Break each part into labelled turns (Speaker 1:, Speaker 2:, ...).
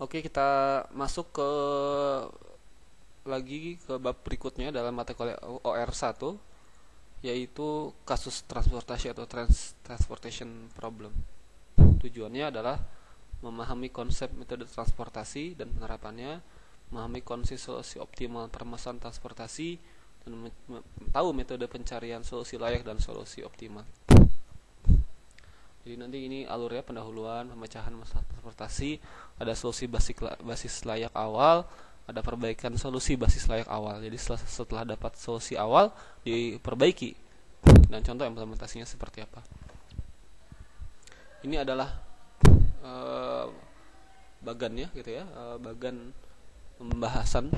Speaker 1: Oke, kita masuk ke bab berikutnya dalam mata kuliah OR1, yaitu kasus transportasi atau transportation problem. Tujuannya adalah memahami konsep metode transportasi dan penerapannya, memahami konsep solusi optimal permasalahan transportasi, dan tahu metode pencarian solusi layak dan solusi optimal. Jadi nanti ini alurnya pendahuluan, pemecahan masalah transportasi, ada solusi basis layak awal, ada perbaikan solusi basis layak awal. Jadi setelah dapat solusi awal diperbaiki, dan contoh implementasinya seperti apa. Ini adalah bagannya gitu ya, bagan pembahasan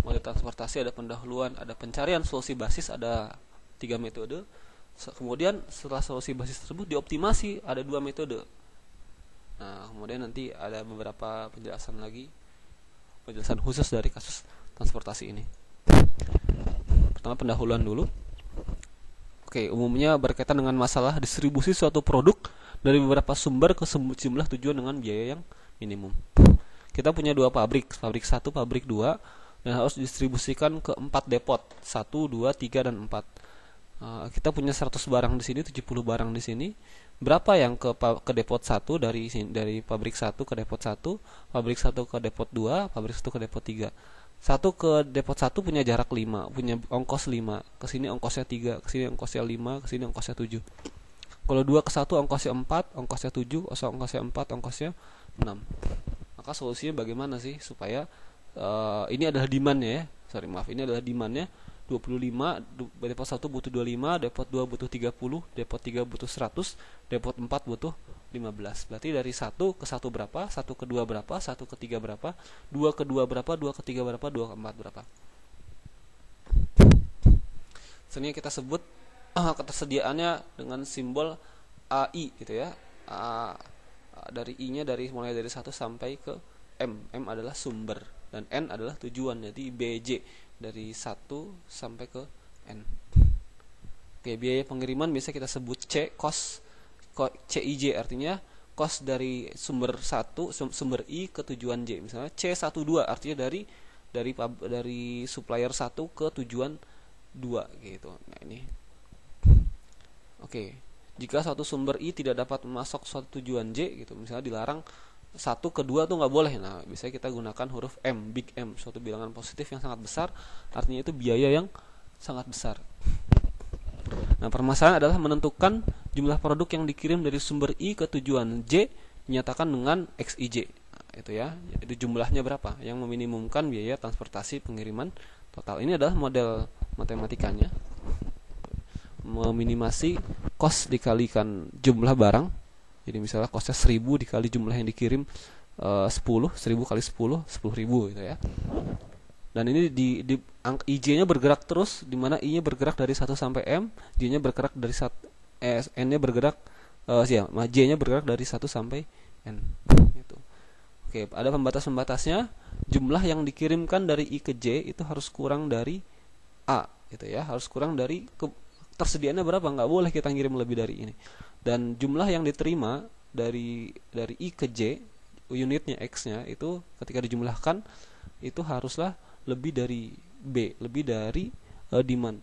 Speaker 1: model transportasi. Ada pendahuluan, ada pencarian solusi basis, ada 3 metode. Kemudian setelah solusi basis tersebut dioptimasi, ada 2 metode. Nah, kemudian nanti ada beberapa penjelasan khusus dari kasus transportasi ini. Pertama, pendahuluan dulu. Oke, umumnya berkaitan dengan masalah distribusi suatu produk dari beberapa sumber ke sejumlah tujuan dengan biaya yang minimum. Kita punya 2 pabrik 1, pabrik 2, dan harus didistribusikan ke 4 depot, 1, 2, 3, dan 4. Kita punya 100 barang di sini, 70 barang di sini. Berapa yang ke depot 1 dari pabrik 1 ke depot 1, pabrik 1 ke depot 2, pabrik 1 ke depot 3. 1 ke depot 1 punya jarak 5, punya ongkos 5. Ke sini ongkosnya 3, ke sini ongkosnya 5, ke sini ongkosnya 7. Kalau 2 ke 1 ongkosnya 4, ongkosnya 7, ongkosnya 4, ongkosnya 6. Maka solusinya bagaimana sih supaya ini adalah demandnya ya. Ini adalah demandnya 25, depot 1 butuh 25, depot 2 butuh 30, depot 3 butuh 100, depot 4 butuh 15. Berarti dari 1 ke 1 berapa, 1 ke 2 berapa, 1 ke 3 berapa, 2 ke 2 berapa, 2 ke 3 berapa, 2 ke 4 berapa. Sini kita sebut ketersediaannya dengan simbol AI gitu ya. Dari I-nya mulai dari 1 sampai ke M. M adalah sumber dan N adalah tujuan. Jadi BJ dari 1 sampai ke N. Oke, biaya pengiriman biasa kita sebut C, cost CIJ, artinya cost dari sumber I ke tujuan J. Misalnya C12 artinya dari supplier 1 ke tujuan 2 gitu. Nah, ini. Oke. Jika suatu sumber I tidak dapat masuk suatu tujuan J gitu, misalnya dilarang 1 ke 2 tuh nggak boleh. Nah, biasanya kita gunakan huruf M, big M, suatu bilangan positif yang sangat besar, artinya itu biaya yang sangat besar. Nah, permasalahan adalah menentukan jumlah produk yang dikirim dari sumber I ke tujuan J dinyatakan dengan XIJ. Nah, itu ya, itu jumlahnya berapa yang meminimumkan biaya transportasi pengiriman total. Ini adalah model matematikanya. Meminimasi cost dikalikan jumlah barang. Jadi misalnya costnya 1000 dikali jumlah yang dikirim 10 kali 10 10.000 gitu ya. Dan ini IJ-nya bergerak terus, di mana I-nya bergerak dari 1 sampai M, J-nya bergerak dari N-nya bergerak J-nya bergerak dari 1 sampai N gitu. Oke, ada pembatas-pembatasnya. Jumlah yang dikirimkan dari I ke J itu harus kurang dari A gitu ya, harus kurang dari tersediaannya berapa, nggak boleh kita ngirim lebih dari ini. Dan jumlah yang diterima dari I ke J, unitnya X-nya itu ketika dijumlahkan itu haruslah lebih dari B, lebih dari demand.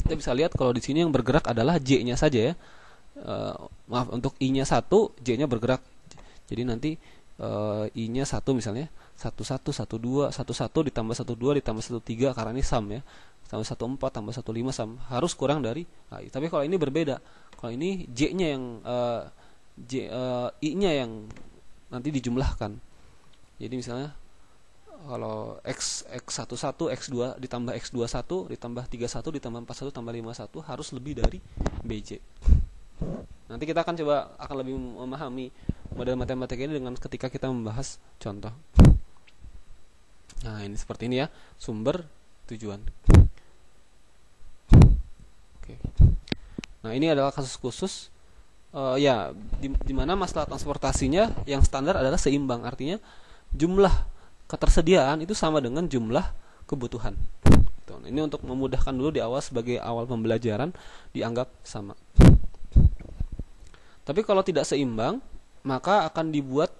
Speaker 1: Kita bisa lihat kalau di sini yang bergerak adalah J-nya saja ya. Maaf, untuk I-nya 1, J-nya bergerak. Jadi nanti I-nya 1 misalnya 11, 12, 11 ditambah 12 ditambah 13 karena ini sum ya. Tambah 14 tambah 15 sum, harus kurang dari AI. Tapi kalau ini berbeda. Kalau ini J-nya yang I-nya yang nanti dijumlahkan. Jadi misalnya kalau X11, X2 ditambah X21 ditambah 31 ditambah 41 tambah 51 harus lebih dari BJ. Nanti kita akan lebih memahami model matematika ini dengan ketika kita membahas contoh. Nah, ini seperti ini ya, sumber tujuan. Oke. Nah, ini adalah kasus khusus di mana masalah transportasinya yang standar adalah seimbang, artinya jumlah ketersediaan itu sama dengan jumlah kebutuhan. Ini untuk memudahkan dulu di awal, sebagai awal pembelajaran dianggap sama. Tapi kalau tidak seimbang, maka akan dibuat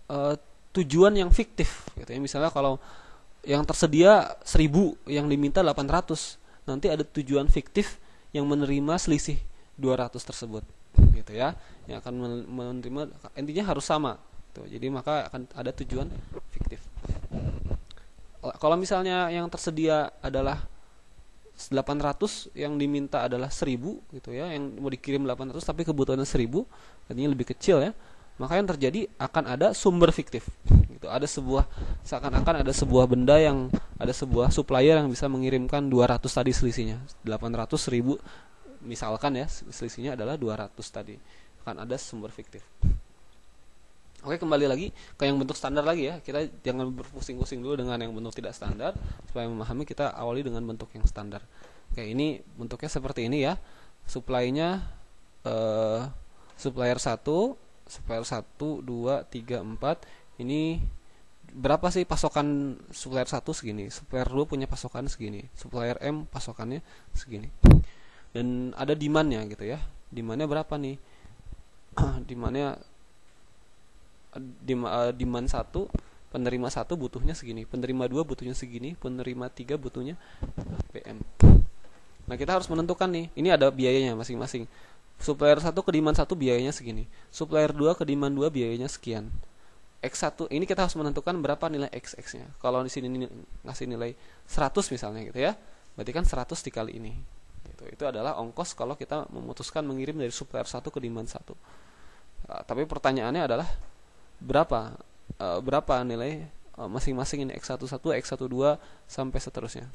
Speaker 1: eh, tujuan yang fiktif gitu ya. Misalnya kalau yang tersedia 1000, yang diminta 800, nanti ada tujuan fiktif yang menerima selisih 200 tersebut gitu ya, yang akan menerima, intinya harus sama tuh. Jadi maka akan ada tujuan fiktif. Kalau misalnya yang tersedia adalah 800, yang diminta adalah 1000 gitu ya, yang mau dikirim 800 tapi kebutuhannya 1000, artinya lebih kecil ya, maka yang terjadi akan ada sumber fiktif gitu. Ada sebuah, seakan-akan ada sebuah benda yang, ada sebuah supplier yang bisa mengirimkan 200 tadi selisihnya, 800, 1000 misalkan ya, selisihnya adalah 200 tadi, akan ada sumber fiktif. Oke, kembali lagi ke yang bentuk standar lagi ya. Kita jangan berpusing-pusing dulu dengan yang bentuk tidak standar. Supaya memahami, kita awali dengan bentuk yang standar. Oke, ini bentuknya seperti ini ya. Supply-nya supplier 1, supplier 1, 2, 3, 4. Ini berapa sih pasokan supplier 1? Segini. Supplier 2 punya pasokan segini. Supplier M pasokannya segini. Dan ada demand-nya gitu ya. Demand-nya berapa nih? Demand-nya demand 1, penerima 1 butuhnya segini, penerima 2 butuhnya segini, penerima 3 butuhnya PM. Nah, kita harus menentukan nih, ini ada biayanya masing-masing. Supplier 1 ke demand 1 biayanya segini, supplier 2 ke demand 2 biayanya sekian. X1 ini kita harus menentukan berapa nilai XX-nya. Kalau di sini ngasih nilai 100 misalnya gitu ya, berarti kan 100 dikali ini. Itu adalah ongkos kalau kita memutuskan mengirim dari supplier 1 ke demand 1. Tapi pertanyaannya adalah berapa nilai masing-masing ini, X11, X12 sampai seterusnya.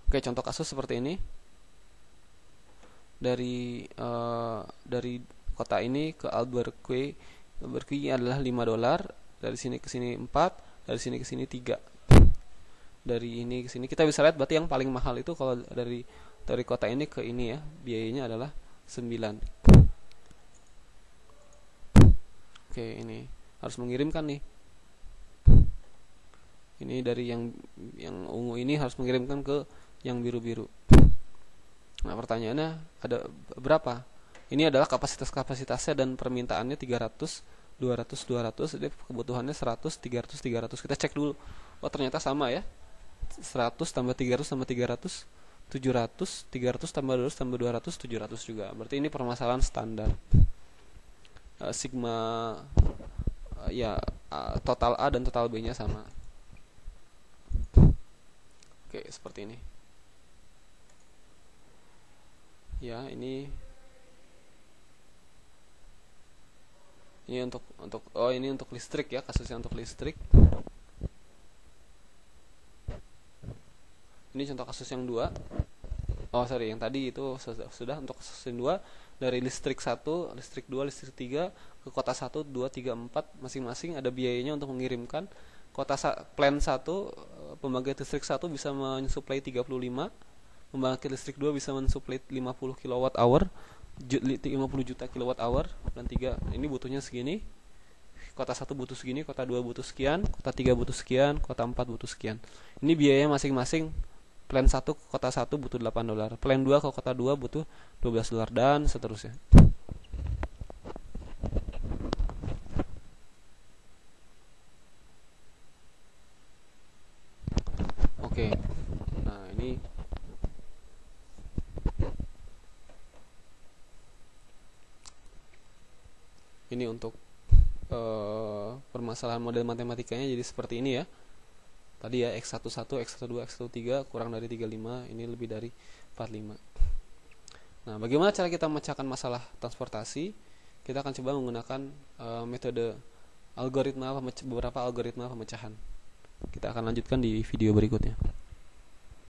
Speaker 1: Oke, contoh kasus seperti ini. Dari kota ini ke Albuquerque adalah $5, dari sini ke sini 4, dari sini ke sini 3. Dari ini ke sini kita bisa lihat berarti yang paling mahal itu kalau dari kota ini ke ini ya, biayanya adalah 9. Oke, ini harus mengirimkan nih. Ini dari yang ungu ini harus mengirimkan ke yang biru-biru. Nah, pertanyaannya ada berapa? Ini adalah kapasitasnya dan permintaannya 300, 200, jadi kebutuhannya 100, 300, 300. Kita cek dulu. Oh, ternyata sama ya. 100 tambah 300 tambah 300, 700, 300 tambah 200 tambah 200, 700 juga. Berarti ini permasalahan standar. Sigma total A dan total B nya sama. Oke, seperti ini ya. Ini untuk ini untuk listrik ya, kasusnya untuk listrik. Ini contoh kasus yang 2. Yang tadi itu sudah untuk kasus yang 2. Dari listrik 1, listrik 2, listrik 3 ke kota 1, 2, 3, 4 masing-masing ada biayanya untuk mengirimkan. Plan 1, pembangkit listrik 1 bisa mensuplai 35, pembangkit listrik 2 bisa mensuplai 50 kWh, 50 juta kWh. Plan 3 ini butuhnya segini. Kota 1 butuh segini, kota 2 butuh sekian, kota 3 butuh sekian, kota 4 butuh sekian. Ini biayanya masing-masing. Plan 1 ke kota 1 butuh $8, plan 2 ke kota 2 butuh $12, dan seterusnya. Oke. Nah, ini untuk permasalahan model matematikanya jadi seperti ini ya. Tadi ya, X11, X12, X13 kurang dari 35, ini lebih dari 45. Nah, bagaimana cara kita memecahkan masalah transportasi? Kita akan coba menggunakan metode beberapa algoritma pemecahan. Kita akan lanjutkan di video berikutnya.